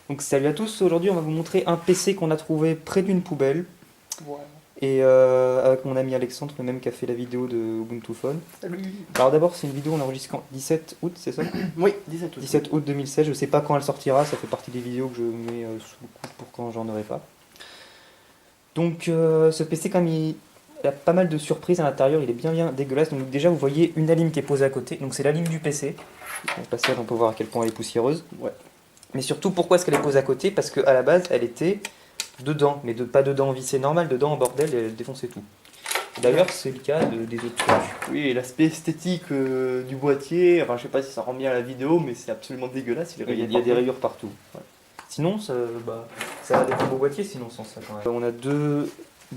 Donc salut à tous, aujourd'hui on va vous montrer un PC qu'on a trouvé près d'une poubelle. Voilà. Et avec mon ami Alexandre, le même qui a fait la vidéo de Ubuntu Phone. Salut. Alors d'abord c'est une vidéo on enregistre en 17 août, c'est ça? Oui, 17 août. 17 août 2016, je sais pas quand elle sortira, ça fait partie des vidéos que je mets sous le coude pour quand j'en aurai pas. Donc ce PC quand même il a pas mal de surprises à l'intérieur, il est bien dégueulasse. Donc déjà vous voyez une lime qui est posée à côté, donc c'est la lime du PC. Donc là on peut voir à quel point elle est poussiéreuse. Ouais. Mais surtout pourquoi est-ce qu'elle est posée à côté? Parce qu'à la base elle était dedans, mais pas dedans vissé normal, dedans en bordel, elle défonçait tout. D'ailleurs c'est le cas des autres trucs. Oui, et l'aspect esthétique du boîtier, enfin je sais pas si ça rend bien à la vidéo, mais c'est absolument dégueulasse. Il y a des rayures partout. Ouais. Sinon ça a des beaux boîtiers sinon sans ça quand même. On a deux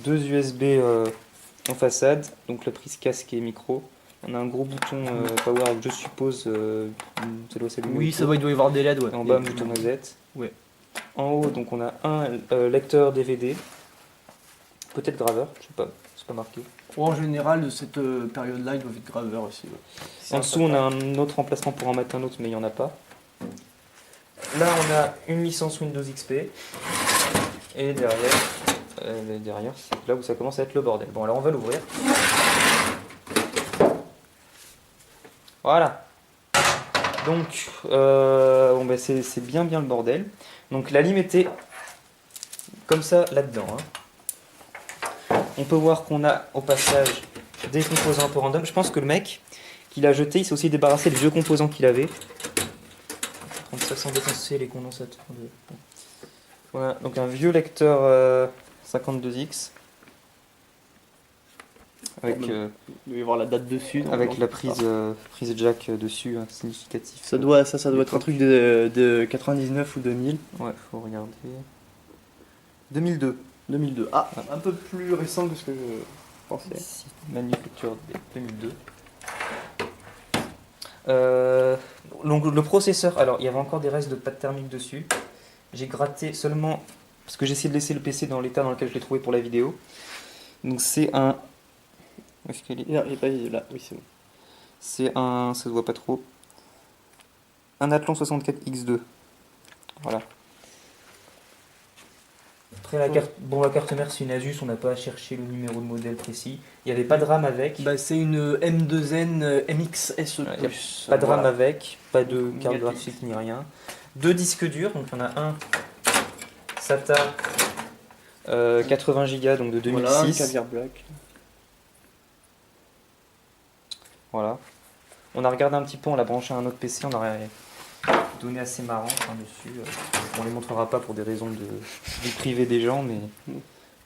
USB en façade, donc la prise casque et micro. On a un gros bouton power avec, je suppose, ça doit s'allumer. Oui, ça va, il doit y avoir des LED, ouais. Et en bas, un bouton noisette. Ouais. En haut, donc on a un lecteur DVD. Peut-être graveur, je sais pas, c'est pas marqué. En général, cette période-là, il doit être graveur aussi. Ouais. En dessous, on a un autre emplacement pour en mettre un autre, mais il n'y en a pas. Là, on a une licence Windows XP. Et derrière, c'est là où ça commence à être le bordel. Bon, alors on va l'ouvrir. Voilà. Donc, c'est bien le bordel. Donc la lime était comme ça là-dedans. Hein. On peut voir qu'on a au passage des composants un peu random. Je pense que le mec qui l'a jeté, il s'est aussi débarrassé des vieux composants qu'il avait. Prendre ça sans défoncer les condensateurs. Voilà, donc un vieux lecteur 52X. Avec, il doit y avoir la date dessus. avec la prise jack dessus, hein, significatif. Ça doit être un truc de 99 ou 2000. Ouais, faut regarder. 2002. 2002. Ah, un peu plus récent que ce que je pensais. Ici, manufacture 2002. Donc le processeur, alors il y avait encore des restes de pâte thermique dessus. J'ai gratté seulement parce que j'ai essayé de laisser le PC dans l'état dans lequel je l'ai trouvé pour la vidéo. Donc c'est un. Où est-ce qu'il est ? Non, il n'est pas là. Oui, c'est bon. C'est un. Ça se voit pas trop. Un Athlon 64X2. Voilà. Après la carte mère c'est une Asus, on n'a pas à chercher le numéro de modèle précis. Il n'y avait pas de RAM avec. Bah, c'est une M2N MXSE+. Ouais, y a pas de RAM avec, pas de carte graphique ni rien. Deux disques durs, donc on a un SATA 80 Go donc de 2006. Voilà, caviar black. Voilà. On a regardé un petit peu, on l'a branché à un autre PC, on aurait donné assez marrant dessus. On les montrera pas pour des raisons de vie privée des gens, mais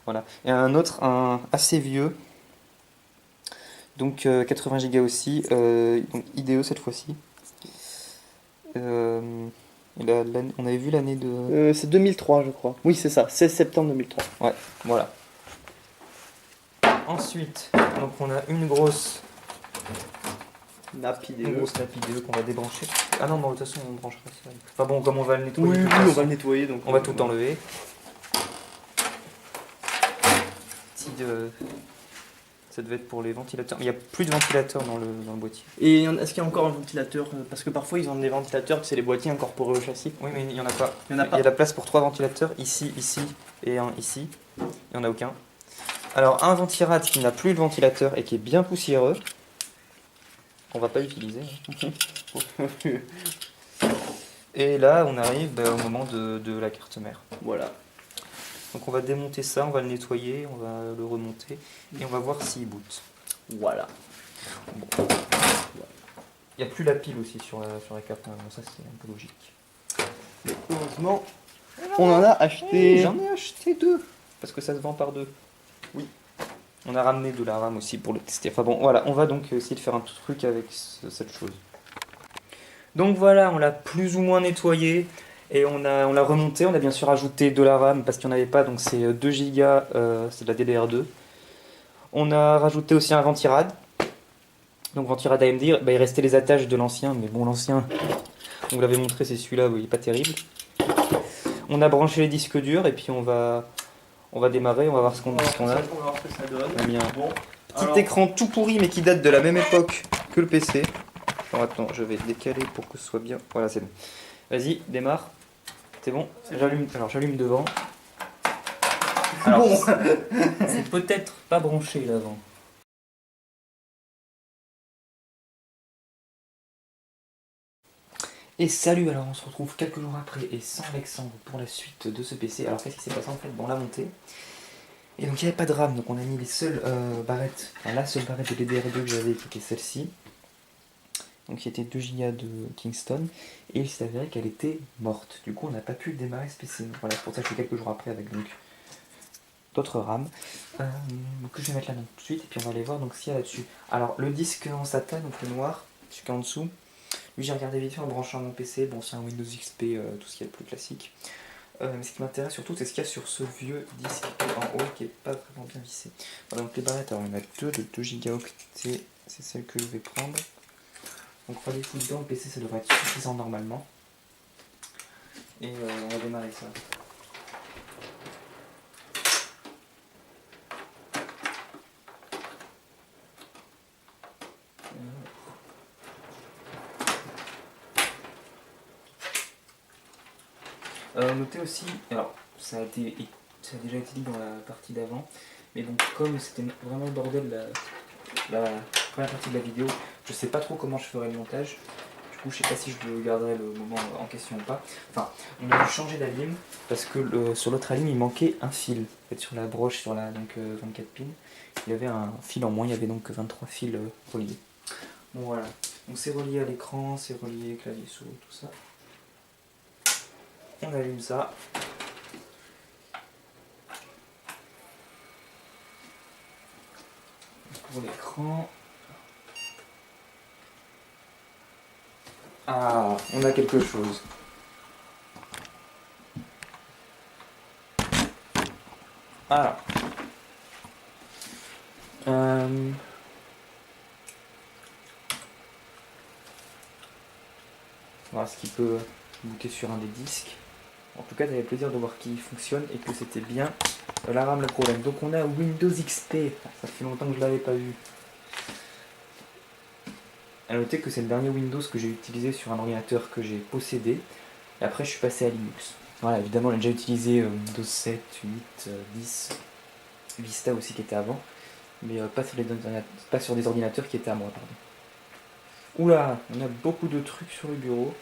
voilà. Et un autre, un assez vieux, donc 80 Go aussi, donc IDE cette fois-ci. On avait vu l'année de... C'est 2003, je crois. Oui, c'est ça, 16 septembre 2003. Ouais, voilà. Ensuite, donc on a une grosse nappe IDE qu'on va débrancher. Ah non, bon, de toute façon on branchera ça. Enfin bon, comme on va le nettoyer, oui, on va le nettoyer, donc on va tout enlever. Ça devait être pour les ventilateurs. Mais il n'y a plus de ventilateur dans le boîtier. Et est-ce qu'il y a encore un ventilateur? Parce que parfois ils ont des ventilateurs, c'est les boîtiers incorporés au châssis. Oui, mais il n'y en a pas. Il y a la place pour 3 ventilateurs, ici et un ici. Il n'y en a aucun. Alors un ventirad qui n'a plus de ventilateur et qui est bien poussiéreux. On va pas l'utiliser. Et là on arrive au moment de la carte mère. Voilà. Donc on va démonter ça, on va le nettoyer, on va le remonter et on va voir s'il boot. Voilà. Bon. Il n'y a plus la pile aussi sur la carte, bon, ça c'est un peu logique. Mais heureusement, on en a acheté. J'en ai acheté 2 parce que ça se vend par 2. Oui. On a ramené de la RAM aussi pour le tester. Enfin bon, voilà, on va donc essayer de faire un truc avec cette chose. Donc voilà, on l'a plus ou moins nettoyé. Et on l'a remonté, on a bien sûr ajouté de la RAM parce qu'il n'y en avait pas, donc c'est 2 Go, c'est de la DDR2. On a rajouté aussi un ventirad. Donc ventirad AMD, il restait les attaches de l'ancien, mais bon l'ancien, on vous l'avait montré, c'est celui-là, il n'est pas terrible. On a branché les disques durs et puis on va démarrer, on va voir ce qu'on a. On va voir ce que ça donne. On a mis un petit écran tout pourri mais qui date de la même époque que le PC. Alors attends, je vais décaler pour que ce soit bien. Voilà, c'est bon. Vas-y, démarre. C'est bon, j'allume. Alors j'allume devant. Alors, Bon. c'est peut-être pas branché l'avant. Et salut, alors on se retrouve quelques jours après et sans Alexandre pour la suite de ce PC. Alors qu'est-ce qui s'est passé en fait? Bon, on l'a monté. Et donc il n'y avait pas de RAM, donc on a mis les seules barrettes, enfin la seule barrette de DDR2 que j'avais qui était celle-ci. Donc qui était 2 Go de Kingston. Et il s'est avéré qu'elle était morte. Du coup on n'a pas pu démarrer ce PC. Donc voilà, c'est pour ça que je suis quelques jours après avec donc d'autres RAM. Que je vais mettre là donc tout de suite et puis on va aller voir donc ce qu'il y a là-dessus. Alors le disque en SATA, donc le noir, celui qui est en dessous. Lui j'ai regardé vite fait en branchant mon PC, bon c'est un Windows XP, tout ce qui est le plus classique. Mais ce qui m'intéresse surtout c'est ce qu'il y a sur ce vieux disque en haut qui est pas vraiment bien vissé. Voilà, donc les barrettes, alors il y en a deux de 2 gigaoctets, c'est celle que je vais prendre. Donc on va les foutre dedans, le PC ça devrait être suffisant normalement. Et on va démarrer ça. Notez aussi, alors ça a déjà été dit dans la partie d'avant, mais bon comme c'était vraiment le bordel la première partie de la vidéo, je sais pas trop comment je ferai le montage. Du coup je sais pas si je garderai le moment en question ou pas. Enfin, on a dû changer la lime parce que sur l'autre lime il manquait un fil. En fait, sur la broche, sur la 24 pins, il y avait un fil en moins, il y avait donc 23 fils reliés. Bon voilà, donc c'est relié à l'écran, c'est relié clavier souris, tout ça. On allume ça. Pour l'écran. Ah, on a quelque chose. Alors. Voilà ce qui peut booter sur un des disques. En tout cas, ça fait plaisir de voir qu'il fonctionne et que c'était bien la RAM le problème. Donc on a Windows XP. Ça fait longtemps que je ne l'avais pas vu. A noter que c'est le dernier Windows que j'ai utilisé sur un ordinateur que j'ai possédé. Et après, je suis passé à Linux. Voilà, évidemment, on a déjà utilisé Windows 7, 8, 10, Vista aussi qui était avant. Mais pas sur des ordinateurs qui étaient à moi, pardon. Oula, on a beaucoup de trucs sur le bureau.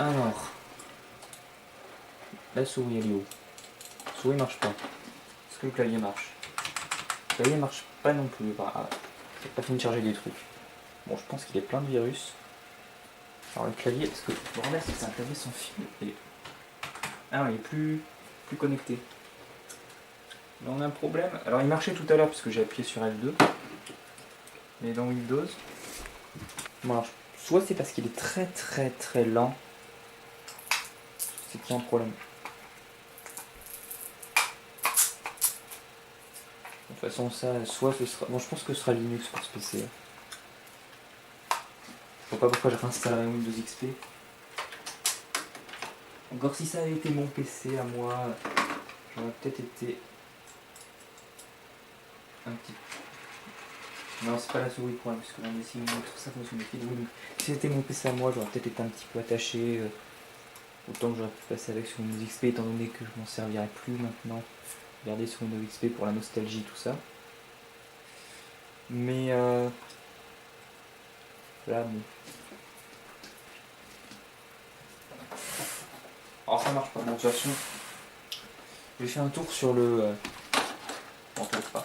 Alors, la souris elle est où? La souris marche pas. Est-ce que le clavier marche? Le clavier marche pas non plus. Ah, j'ai pas fini de charger des trucs. Bon, je pense qu'il y a plein de virus. Alors le clavier, parce que le problème c'est que c'est un clavier sans fil. Et... ah non, il est plus connecté. Là on a un problème. Alors il marchait tout à l'heure parce que j'ai appuyé sur L2. Mais dans Windows, bon, alors, soit c'est parce qu'il est très lent. C'est qu'il y a un problème. De toute façon, ça, soit ce sera. Bon, je pense que ce sera Linux pour ce PC. Je vois pas pourquoi je réinstallerai Windows XP. Encore si ça avait été mon PC à moi, j'aurais peut-être été un petit. Non, c'est pas la souris le problème, parce que là, ici, tout ça fonctionne plus. Si c'était mon PC à moi, j'aurais peut-être été un petit peu attaché. Autant que j'aurais pu passer avec sur Windows XP, étant donné que je m'en servirai plus maintenant. Garder sur Windows XP pour la nostalgie, tout ça. Mais là, bon. Alors ça marche pas. Bon, de toute façon, j'ai fait un tour sur le. Bon, peut-être pas.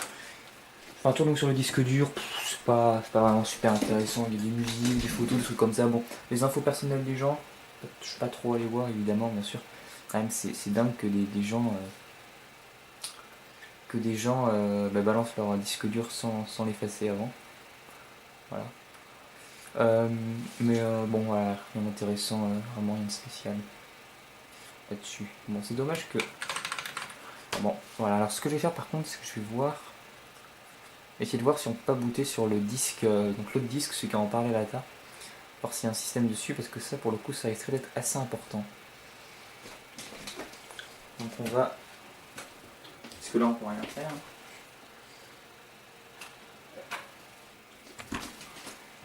Enfin, un tour donc sur le disque dur. C'est pas vraiment super intéressant. Il y a des musiques, des photos, des trucs comme ça. Bon, les infos personnelles des gens, je suis pas trop allé voir évidemment, bien sûr. Quand même, c'est dingue que des gens. Balancent leur disque dur sans l'effacer avant. Voilà. Bon, voilà, rien d'intéressant, vraiment rien de spécial là-dessus. Bon, c'est dommage que. Bon, voilà, alors ce que je vais faire par contre, c'est que je vais essayer de voir si on peut pas booter sur le disque, donc l'autre disque, celui qui en parlait là, voir s'il y a un système dessus, parce que ça, pour le coup, ça risquerait d'être assez important. Donc on va. Parce que là, on peut rien faire.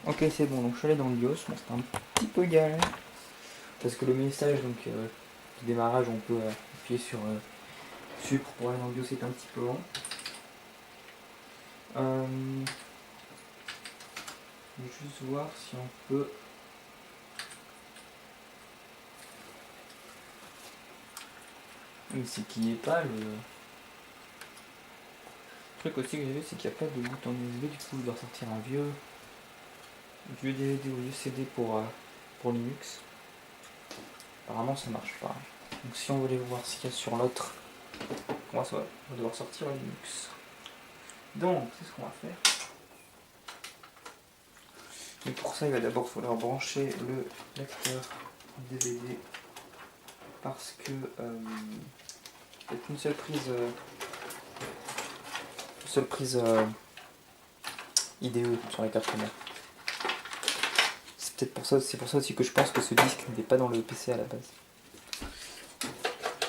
Ok, c'est bon, donc je suis allé dans le BIOS, bon, c'est un petit peu galère. parce que le message donc du démarrage, on peut appuyer sur sucre pour aller dans le bio, c'est un petit peu lent. Je vais juste voir si on peut. Mais c'est qu'il n'y ait pas le truc aussi que j'ai vu, c'est qu'il n'y a pas de bouton USB, du coup je dois sortir un vieux DVD ou vieux CD pour Linux. Apparemment ça marche pas. Donc si on voulait voir ce qu'il y a sur l'autre, on va devoir sortir Linux. Donc c'est ce qu'on va faire. Et pour ça il va d'abord falloir brancher le lecteur DVD parce que il n'y a qu'une seule prise IDE sur la carte mère. C'est pour ça aussi que je pense que ce disque n'était pas dans le PC à la base.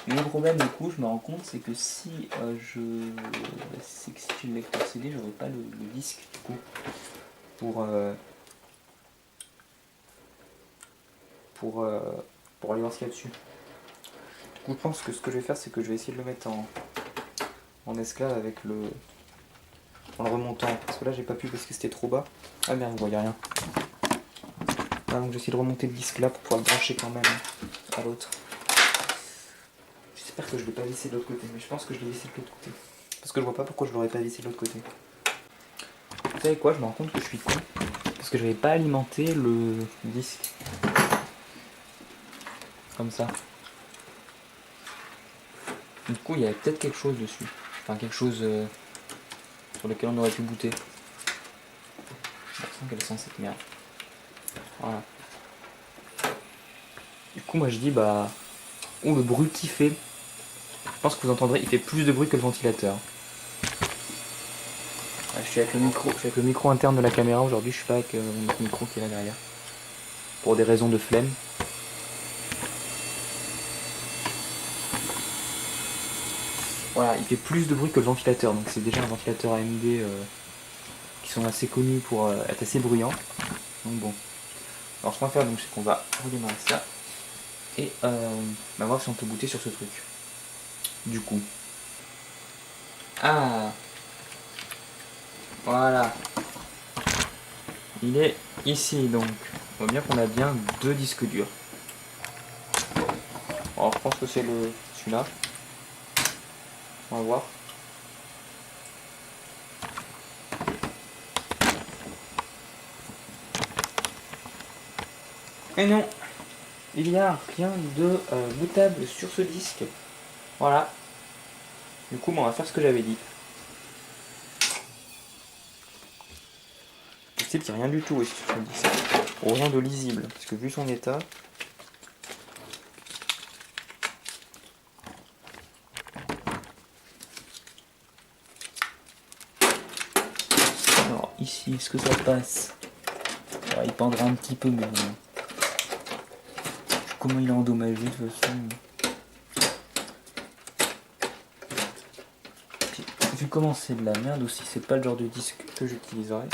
Le problème du coup, je me rends compte, c'est que si j'ai le lecteur CD, j'aurais pas le disque du coup pour aller voir ce qu'il y a dessus. Du coup, je pense que ce que je vais faire, c'est que je vais essayer de le mettre en esclave en le remontant, parce que là j'ai pas pu parce que c'était trop bas. Ah merde, vous voyez rien. Ah, donc j'essaie de remonter le disque là pour pouvoir le brancher quand même à l'autre. J'espère que je ne l'ai pas vissé de l'autre côté, mais je pense que je l'ai vissé de l'autre côté. Parce que je vois pas pourquoi je l'aurais pas vissé de l'autre côté. Vous savez quoi, je me rends compte que je suis con. Parce que je n'avais pas alimenté le disque. Comme ça. Du coup, il y avait peut-être quelque chose dessus. Enfin, quelque chose sur lequel on aurait pu goûter. Quelle sent cette merde. Voilà. Du coup, moi je dis, bah. Oh, le bruit qu'il fait. Je pense que vous entendrez, il fait plus de bruit que le ventilateur. Je suis avec le micro interne de la caméra aujourd'hui, je suis pas avec mon autre micro qui est là derrière. Pour des raisons de flemme. Voilà, il fait plus de bruit que le ventilateur, donc c'est déjà un ventilateur AMD qui sont assez connus pour être assez bruyants. Donc bon. Alors ce qu'on va faire, c'est qu'on va redémarrer ça. Et on va voir si on peut goûter sur ce truc. Du coup. Ah, voilà. Il est ici donc. On voit bien qu'on a bien deux disques durs. Alors je pense que c'est celui-là. On va voir. Et non, il n'y a rien de bootable sur ce disque. Voilà. Du coup, on va faire ce que j'avais dit. C'est qu'il n'y a rien du tout aussi sur le disque. Ou rien de lisible, parce que vu son état. Alors ici, est-ce que ça passe? Alors, il pendra un petit peu, mais comment il est endommagé de toute façon. Vu comment c'est de la merde aussi, c'est pas le genre de disque que j'utiliserai.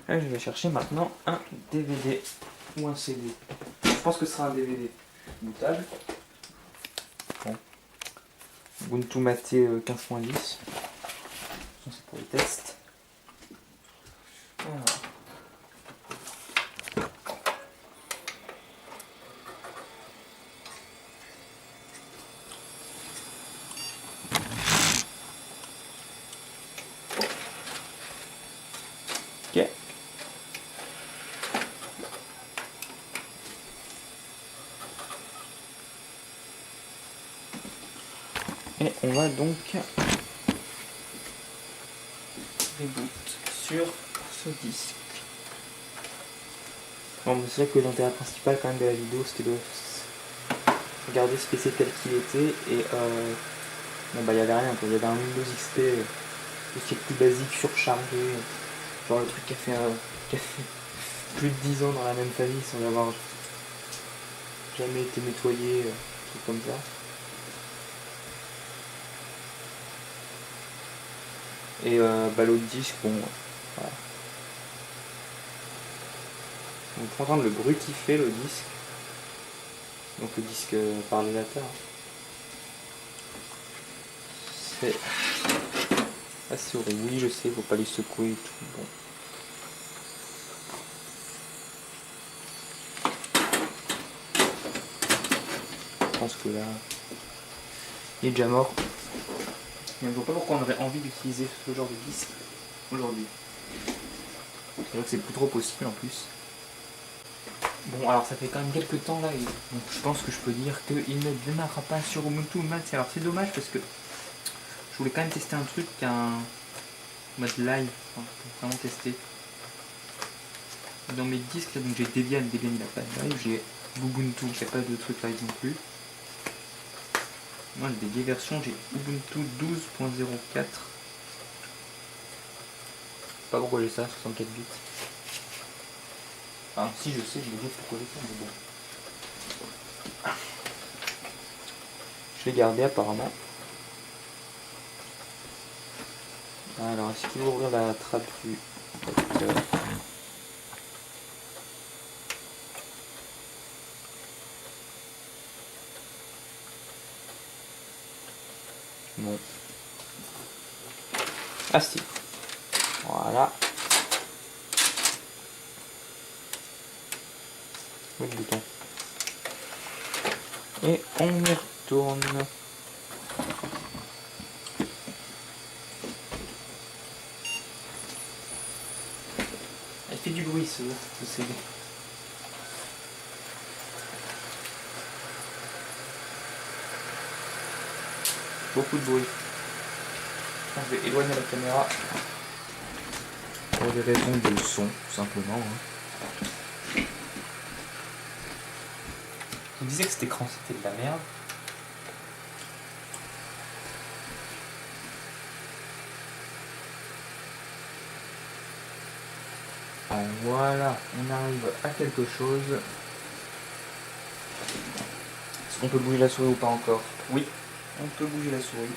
Là, je vais chercher maintenant un DVD ou un CD. Je pense que ce sera un DVD bootable. Bon. Ubuntu Mate 15.10. C'est pour les tests. Alors. Ok. Et on va donc reboot sur ce disque. Bon, mais c'est vrai que l'intérêt principal quand même de la vidéo, c'était de regarder ce PC tel qu'il était et bon bah il y avait rien quoi. Il y avait un Windows XP, tout ce qui est plus basique, surchargé, genre le truc qui a fait plus de 10 ans dans la même famille sans avoir jamais été nettoyé, truc comme ça. Et l'autre disque, bon, voilà. On peut entendre le bruit qu'il fait le disque. Donc le disque par ordinateur. C'est assez horrible. Oui, je sais, faut pas les secouer et tout. Bon. Je pense que là, il est déjà mort. Mais je vois pas pourquoi on aurait envie d'utiliser ce genre de disque aujourd'hui. C'est vrai que c'est plus trop possible en plus. Bon, alors ça fait quand même quelques temps là, et donc je pense que je peux dire qu'il ne démarrera pas sur Ubuntu Max. Alors c'est dommage parce que je voulais quand même tester un truc, un mode live, enfin, pour vraiment tester. Dans mes disques, là, donc j'ai Debian il n'a pas de live, j'ai Ubuntu qui n'a pas de truc live non plus. Moi j'ai des vieilles versions, j'ai Ubuntu 12.04. Pas pourquoi j'ai ça, 64 bits. Enfin si je sais, je me dis pourquoi j'ai ça, mais bon. Je l'ai gardé apparemment. Alors est-ce qu'il va ouvrir la trappe du lecteur? Non. Ah si. Voilà. Où est le bouton? Et on y retourne. Elle fait du bruit ce CD. Beaucoup de bruit. Je vais éloigner la caméra pour des raisons de son, tout simplement. Hein. Je vous disais que cet écran c'était de la merde. Voilà, on arrive à quelque chose. Est-ce qu'on peut bouger la souris ou pas encore? Oui, on peut bouger la souris.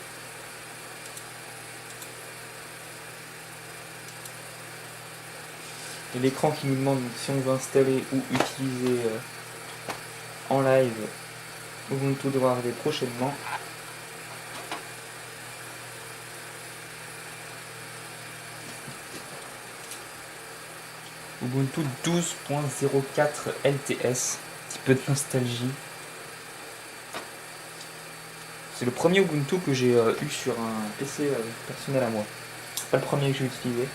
Et l'écran qui nous demande si on veut installer ou utiliser en live Ubuntu devra arriver prochainement. Ubuntu 12.04 LTS, un petit peu de nostalgie. C'est le premier Ubuntu que j'ai eu sur un PC personnel à moi. Pas le premier que j'ai utilisé.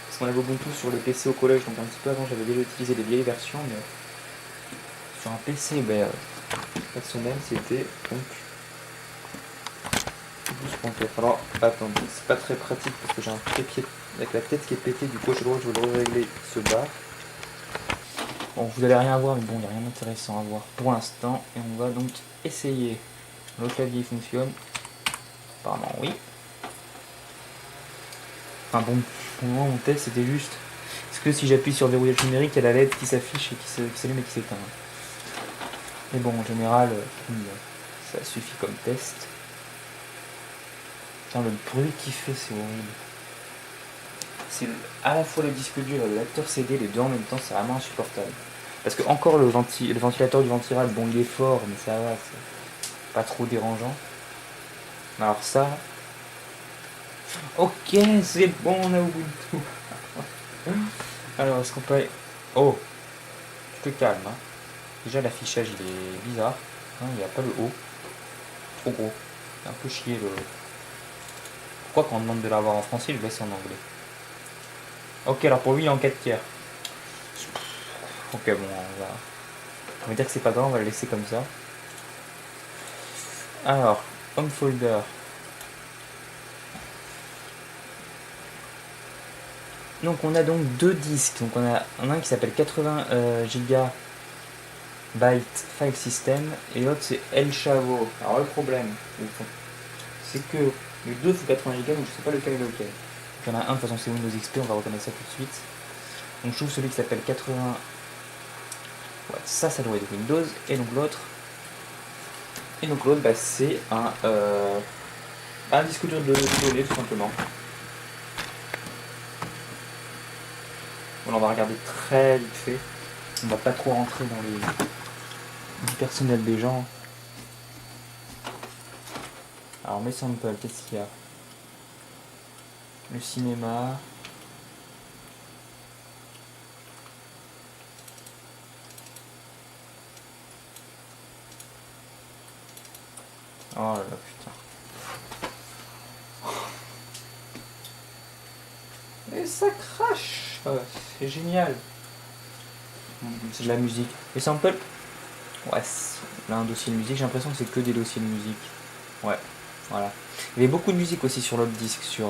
Parce qu'on avait Ubuntu sur les PC au collège, donc un petit peu avant j'avais déjà utilisé les vieilles versions, mais sur un PC personnel c'était donc 12.4. Alors attendez, c'est pas très pratique parce que j'ai un trépied avec la tête qui est pétée, du coup je dois régler ce bar. Bon, vous allez rien voir, mais bon, il n'y a rien d'intéressant à voir pour l'instant. Et on va donc essayer. Le clavier fonctionne. Apparemment, oui. Enfin bon, pour le moment, mon test, c'était juste. Est-ce que si j'appuie sur verrouillage numérique, il y a la LED qui s'affiche et qui s'allume et qui s'éteint. Mais bon, en général, ça suffit comme test. Putain, le bruit qu'il fait, c'est horrible. C'est à la fois le disque dur et le lecteur CD, les deux en même temps, c'est vraiment insupportable. Parce que encore le ventilateur du ventirad, bon il est fort, mais ça va, c'est pas trop dérangeant. Mais alors ça... Ok, c'est bon, on a Ubuntu. Alors, est-ce qu'on peut... Oh, tu te calmes. Hein. Déjà, l'affichage, il est bizarre. Hein, il n'y a pas le haut. Trop gros. C'est un peu chier le... Pourquoi quand on demande de l'avoir en français, il le laisse en anglais? Ok, alors pour lui, il est en 4 tiers. Ok, bon, on va dire que c'est pas grave, on va le laisser comme ça. Alors, home folder. Donc on a donc deux disques. Donc on a un qui s'appelle 80 Go File System et l'autre c'est El Chavo. Alors le problème, c'est que les deux font 80 Go, donc je sais pas lequel est lequel. Donc il y en a un, de toute façon c'est Windows XP, on va reconnaître ça tout de suite. Donc je trouve celui qui s'appelle 80. Ouais, ça doit être Windows. Et donc l'autre. C'est un disque dur de données tout simplement. Voilà, on va regarder très vite fait. On va pas trop rentrer dans les du personnel des gens. Alors mes samples, qu'est-ce qu'il y a? Le cinéma. Oh là là, putain. Et ça crache. C'est génial. C'est de la musique. Les samples. Ouais, là un dossier de musique, j'ai l'impression que c'est que des dossiers de musique. Ouais, voilà. Il y avait beaucoup de musique aussi sur l'autre disque, sur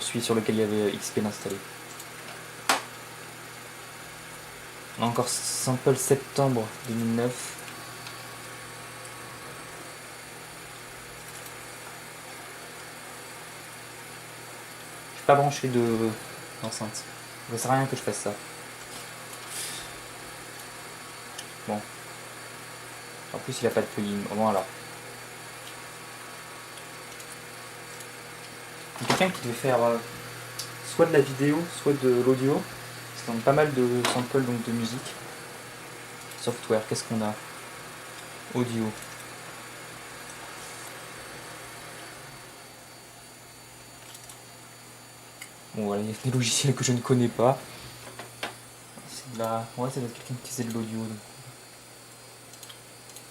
celui sur lequel il y avait XP installé. Encore sample septembre 2009. Je suis pas branché d'enceinte. Ça sert à rien que je fasse ça. Bon. En plus, il a pas de plugin. Voilà. Quelqu'un qui devait faire soit de la vidéo, soit de l'audio. C'est donc pas mal de samples donc de musique. Software, qu'est-ce qu'on a? Audio. Bon voilà, il y a des logiciels que je ne connais pas. C'est de la. Ouais, ça doit être quelqu'un qui faisait de l'audio.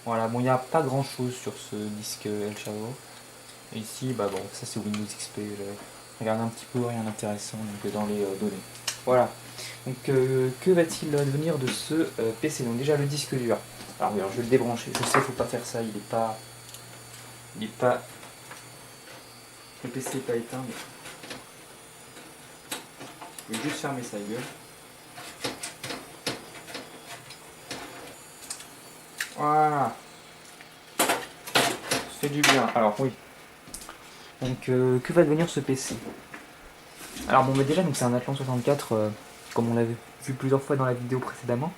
Voilà, bon, il n'y a pas grand chose sur ce disque El Chavo. Et ici, bah bon, ça c'est Windows XP. Regarde un petit peu, rien d'intéressant donc, dans les données. Voilà. Donc, que va-t-il devenir de ce PC? Donc, déjà le disque dur. Alors, oui, alors, je vais le débrancher. Je sais, qu'il ne faut pas faire ça. Il est pas. Le PC n'est pas éteint. Mais... je vais juste fermer sa gueule. Voilà. Ça fait du bien. Alors, oui. Donc, que va devenir ce PC? Alors, bon, mais déjà, c'est un Athlon 64, comme on l'avait vu plusieurs fois dans la vidéo précédemment.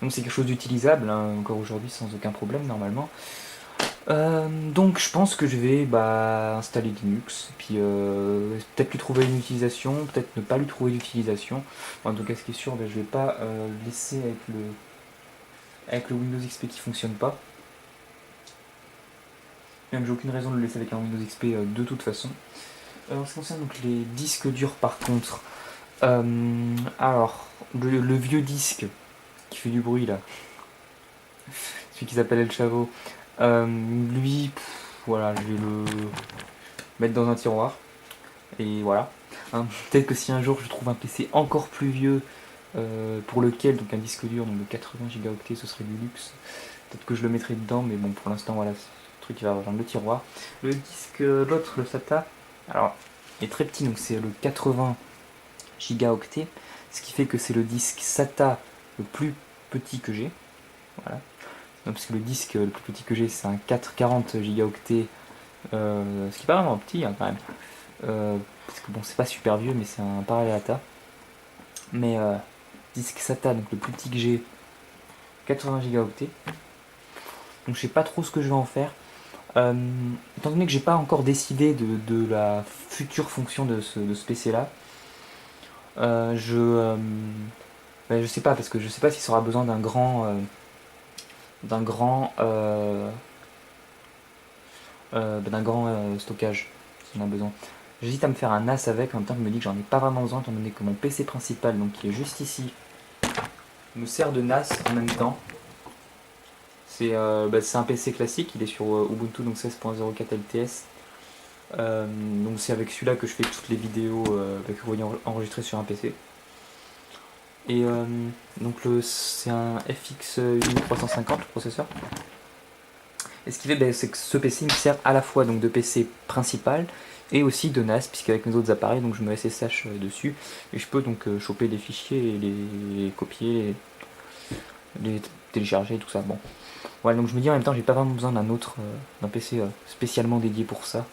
Donc, c'est quelque chose d'utilisable, hein, encore aujourd'hui, sans aucun problème, normalement. Donc, je pense que je vais installer Linux, et puis peut-être lui trouver une utilisation, peut-être ne pas lui trouver d'utilisation. En tout cas, ce qui est sûr, je vais pas le laisser avec le Windows XP qui fonctionne pas. Même j'ai aucune raison de le laisser avec un Windows XP de toute façon. En ce qui concerne donc les disques durs par contre, alors le vieux disque qui fait du bruit là, celui qui s'appelle El Chavo, lui, voilà, je vais le mettre dans un tiroir et voilà. Hein, peut-être que si un jour je trouve un PC encore plus vieux pour lequel donc un disque dur donc de 80 Go ce serait du luxe, peut-être que je le mettrai dedans, mais bon pour l'instant voilà, c'est le truc qui va dans le tiroir. Le disque, l'autre, le SATA, alors il est très petit, donc c'est le 80 Go, ce qui fait que c'est le disque SATA le plus petit que j'ai. Voilà. Non, parce que le disque le plus petit que j'ai c'est un 440 Go, ce qui est pas vraiment petit hein, quand même. Parce que bon, c'est pas super vieux, mais c'est un parallèle ATA. Mais disque SATA, donc le plus petit que j'ai, 80 Go. Donc je sais pas trop ce que je vais en faire. Étant donné que j'ai pas encore décidé de la future fonction de ce PC là, je sais pas parce que je sais pas s'il sera besoin d'un grand stockage s'il en a besoin. J'hésite à me faire un NAS avec, en même temps je me dis que j'en ai pas vraiment besoin étant donné que mon PC principal, donc qui est juste ici, me sert de NAS en même temps. C'est un PC classique, il est sur Ubuntu donc 16.04 LTS. Donc c'est avec celui-là que je fais toutes les vidéos que vous voyez enregistrées sur un PC. Et donc c'est un FX 8350 processeur. Et ce qui fait, c'est que ce PC me sert à la fois donc de PC principal et aussi de NAS, puisqu'avec mes autres appareils, donc je me SSH dessus et je peux donc choper les fichiers et les copier, les télécharger, tout ça. Bon, voilà, donc je me dis en même temps, j'ai pas vraiment besoin d'un PC spécialement dédié pour ça.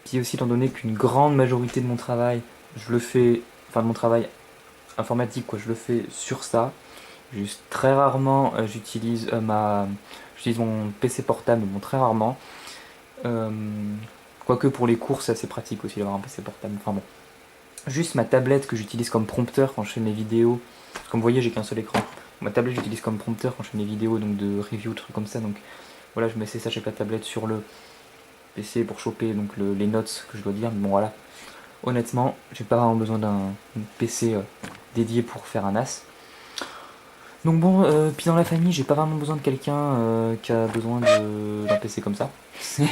Puis aussi, étant donné qu'une grande majorité de mon travail, je le fais, enfin de mon travail informatique, quoi, je le fais sur ça. Juste très rarement, j'utilise mon PC portable, mais bon, très rarement. Quoique pour les courses, c'est assez pratique aussi d'avoir un PC portable. Enfin bon. juste ma tablette que j'utilise comme prompteur quand je fais mes vidéos. Comme vous voyez, j'ai qu'un seul écran. Ma tablette, j'utilise comme prompteur quand je fais mes vidéos, donc de review, trucs comme ça. Donc voilà, je mets ça avec la tablette sur le PC pour choper donc les notes que je dois dire. Mais bon, voilà. Honnêtement, j'ai pas vraiment besoin d'un PC dédié pour faire un as. Donc bon, puis dans la famille, j'ai pas vraiment besoin de quelqu'un qui a besoin d'un PC comme ça. Ouais.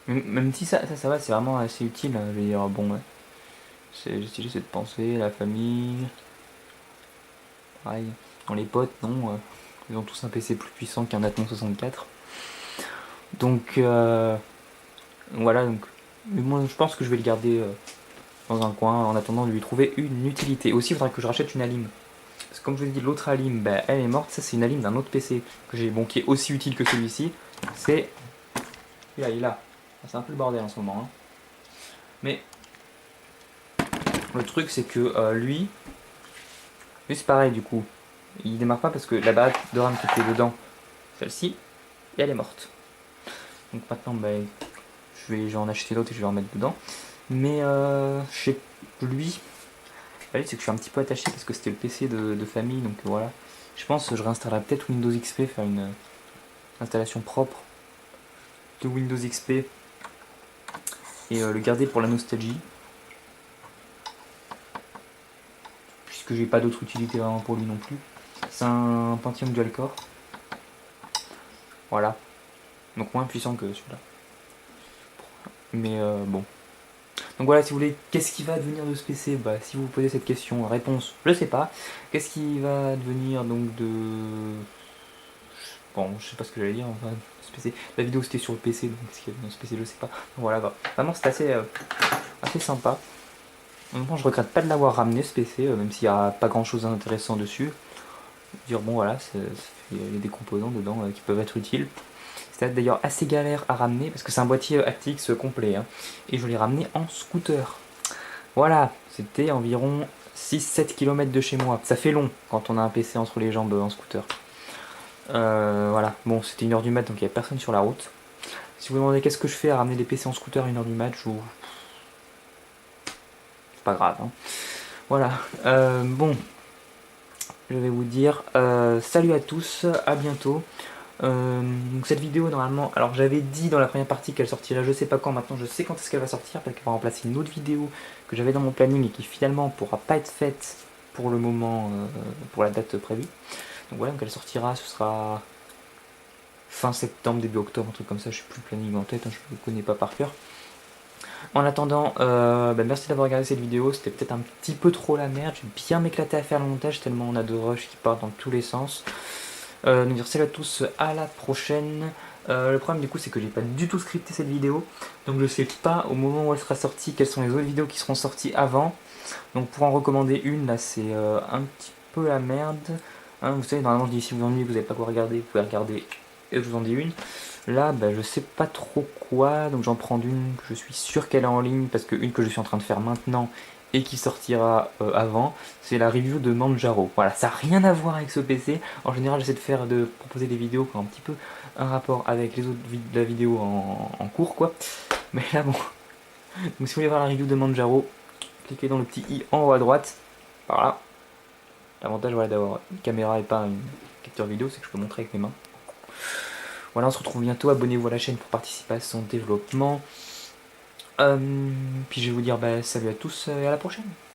Même si ça va, c'est vraiment assez utile. Je veux dire, bon, ouais. J'essaie de penser, la famille, pareil. Dans les potes, non. Ils ont tous un PC plus puissant qu'un Athlon 64. Donc, voilà. Donc, mais moi, je pense que je vais le garder dans un coin en attendant de lui trouver une utilité. Aussi, il faudra que je rachète une Alim. Parce que comme je vous ai dit, l'autre Alim, bah, elle est morte. Ça, c'est une Alim d'un autre PC que j'ai, bon, qui est aussi utile que celui-ci. C'est. Il est là. C'est un peu le bordel en ce moment. Hein. Mais le truc, c'est que lui, c'est pareil du coup. Il démarre pas parce que la barre de RAM qui était dedans, celle-ci, et elle est morte. Donc maintenant, bah, je vais en acheter d'autres et je vais en mettre dedans. Mais chez lui, c'est que je suis un petit peu attaché parce que c'était le PC de famille, donc voilà. Je pense que je réinstallerai peut-être Windows XP, faire une installation propre de Windows XP et le garder pour la nostalgie. Puisque j'ai pas d'autre utilité vraiment pour lui non plus. C'est un Pentium dual core. Voilà. Donc moins puissant que celui-là. Mais bon. Donc voilà, si vous voulez, qu'est-ce qui va devenir de ce PC? Bah, si vous vous posez cette question, réponse, je sais pas. Qu'est-ce qui va devenir donc de... Bon, je sais pas ce que j'allais dire, enfin, ce PC. La vidéo c'était sur le PC, donc ce qu'il y a dans ce PC, je sais pas. Donc voilà, bah. Vraiment, c'est assez sympa. En même temps, je regrette pas de l'avoir ramené ce PC, même s'il n'y a pas grand chose d'intéressant dessus. Dire bon voilà, il y a des composants dedans qui peuvent être utiles. C'était d'ailleurs assez galère à ramener parce que c'est un boîtier ATX complet. Hein, et je l'ai ramené en scooter. Voilà, c'était environ 6-7 km de chez moi. Ça fait long quand on a un PC entre les jambes en scooter. Voilà, bon c'était 1h du mat donc il n'y avait personne sur la route. Si vous vous demandez qu'est-ce que je fais à ramener des PC en scooter à 1h du mat, c'est pas grave. Hein. Voilà, bon, je vais vous dire salut à tous, à bientôt. Donc cette vidéo normalement, alors j'avais dit dans la première partie qu'elle sortirait je sais pas quand, maintenant je sais quand est-ce qu'elle va sortir parce qu'elle va remplacer une autre vidéo que j'avais dans mon planning et qui finalement pourra pas être faite pour le moment, pour la date prévue. Donc voilà, donc elle sortira, ce sera fin septembre, début octobre, un truc comme ça, je sais plus le planning en tête, hein, je ne le connais pas par cœur. En attendant, merci d'avoir regardé cette vidéo, c'était peut-être un petit peu trop la merde, j'ai bien m'éclaté à faire le montage tellement on a de rush qui partent dans tous les sens. Nous dire salut à tous, à la prochaine. Le problème du coup c'est que j'ai pas du tout scripté cette vidéo, donc je sais pas au moment où elle sera sortie quelles sont les autres vidéos qui seront sorties avant. Donc pour en recommander une, là c'est un petit peu la merde. Hein, vous savez, normalement je dis si vous ennuyez, vous n'avez pas quoi regarder, vous pouvez regarder et je vous en dis une. Là bah, je sais pas trop quoi, donc j'en prends une que je suis sûr qu'elle est en ligne, parce que une que je suis en train de faire maintenant et qui sortira avant, c'est la review de Manjaro. Voilà, ça n'a rien à voir avec ce PC. En général, j'essaie de proposer des vidéos qui ont un petit peu un rapport avec les autres de la vidéo en cours, quoi. Mais là, bon. Donc, si vous voulez voir la review de Manjaro, cliquez dans le petit i en haut à droite. Voilà. L'avantage voilà, d'avoir une caméra et pas un capteur vidéo, c'est que je peux montrer avec mes mains. Voilà, on se retrouve bientôt. Abonnez-vous à la chaîne pour participer à son développement. Puis je vais vous dire salut à tous et à la prochaine.